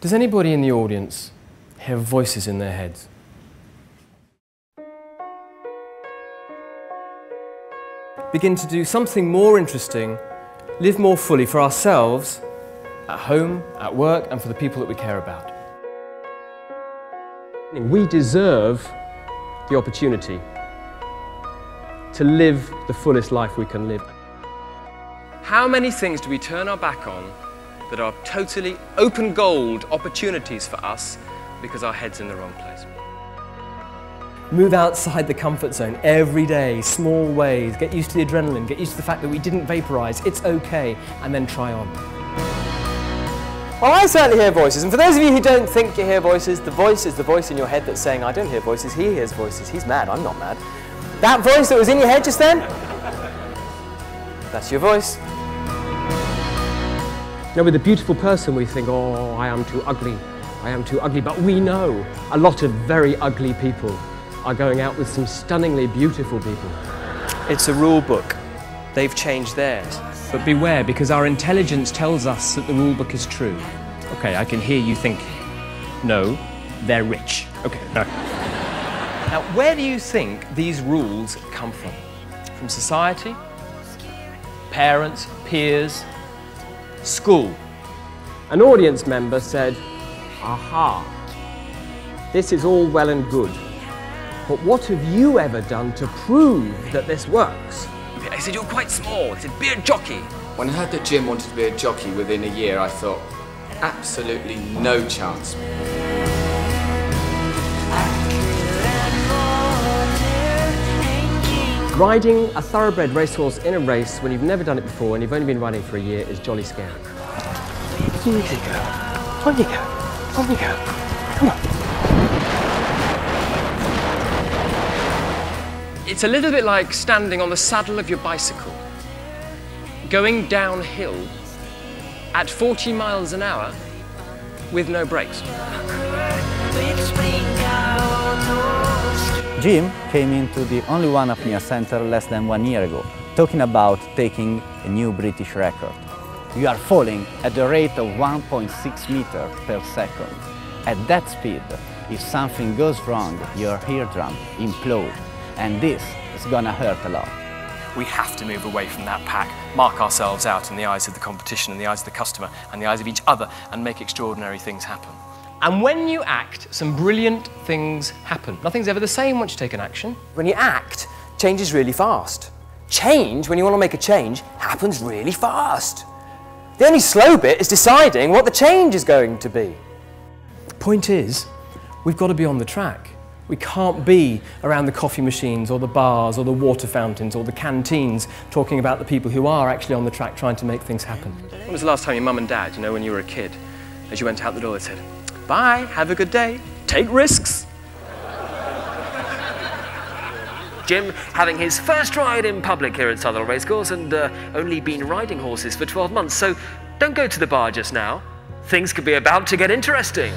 Does anybody in the audience hear voices in their heads? Begin to do something more interesting, live more fully for ourselves, at home, at work, and for the people that we care about. We deserve the opportunity to live the fullest life we can live. How many things do we turn our back on that are totally open gold opportunities for us because our head's in the wrong place? Move outside the comfort zone every day, small ways, get used to the adrenaline, get used to the fact that we didn't vaporize, it's okay, and then try on. Well, I certainly hear voices, and for those of you who don't think you hear voices, the voice is the voice in your head that's saying, I don't hear voices, he hears voices, he's mad, I'm not mad. That voice that was in your head just then, that's your voice. Now, with a beautiful person, we think, oh, I am too ugly, but we know a lot of very ugly people are going out with some stunningly beautiful people. It's a rule book. They've changed theirs. But beware, because our intelligence tells us that the rule book is true. Okay, I can hear you think, no, they're rich. Okay, no. Now, where do you think these rules come from? From society? Parents? Peers? School? An audience member said, aha, this is all well and good, but what have you ever done to prove that this works? I said, you're quite small. I said, be a jockey. When I heard that Jim wanted to be a jockey within a year, I thought, absolutely no chance. Riding a thoroughbred racehorse in a race when you've never done it before and you've only been riding for a year is jolly scary. On you go, on you go, on you go, come on. It's a little bit like standing on the saddle of your bicycle, going downhill at 40 miles an hour with no brakes. Jim came into the Only One Apnea Center less than 1 year ago, talking about taking a new British record. You are falling at the rate of 1.6 meters per second. At that speed, if something goes wrong, your eardrum implodes, and this is gonna hurt a lot. We have to move away from that pack, mark ourselves out in the eyes of the competition, in the eyes of the customer, and the eyes of each other, and make extraordinary things happen. And when you act, some brilliant things happen. Nothing's ever the same once you take an action. When you act, change is really fast. Change, when you want to make a change, happens really fast. The only slow bit is deciding what the change is going to be. The point is, we've got to be on the track. We can't be around the coffee machines or the bars or the water fountains or the canteens talking about the people who are actually on the track trying to make things happen. When was the last time your mum and dad, you know, when you were a kid, as you went out the door, they said, bye, have a good day, take risks. Jim having his first ride in public here at Southwell Racecourse and only been riding horses for 12 months, so don't go to the bar just now. Things could be about to get interesting.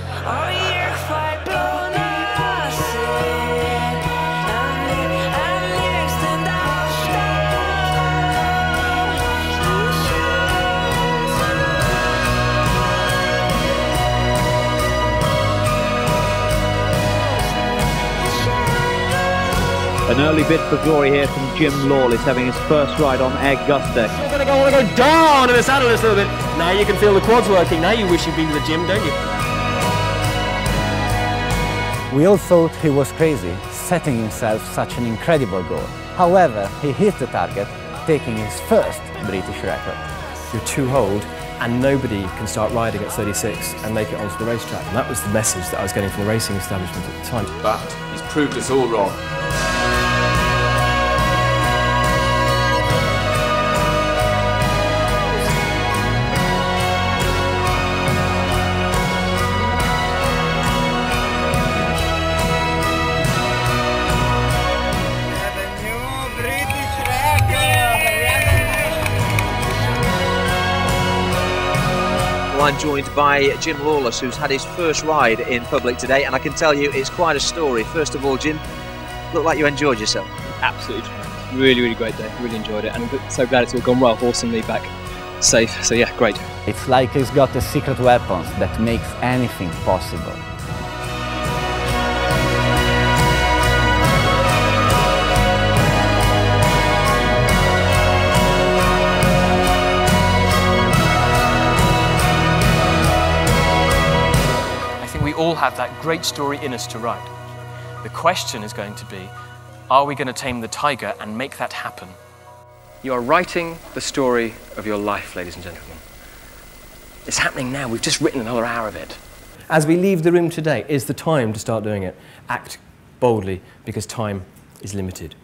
An early bid for glory here from Jim Lawless, having his first ride on Augusta. I want to go down in the saddle just a little bit. Now you can feel the quads working. Now you wish you'd been to the gym, don't you? We all thought he was crazy, setting himself such an incredible goal. However, he hit the target, taking his first British record. You're too old, and nobody can start riding at 36 and make it onto the racetrack. And that was the message that I was getting from the racing establishment at the time. But he's proved us all wrong. I'm joined by Jim Lawless, who's had his first ride in public today, and I can tell you it's quite a story. First of all, Jim, looked like you enjoyed yourself. Absolutely, really, really great day. Really enjoyed it, and I'm so glad it's all gone well. Horsing me back safe. So yeah, great. It's like he's got a secret weapon that makes anything possible. We all have that great story in us to write. The question is going to be, are we going to tame the tiger and make that happen? You are writing the story of your life, ladies and gentlemen. It's happening now. We've just written another hour of it. As we leave the room today, is the time to start doing it. Act boldly, because time is limited.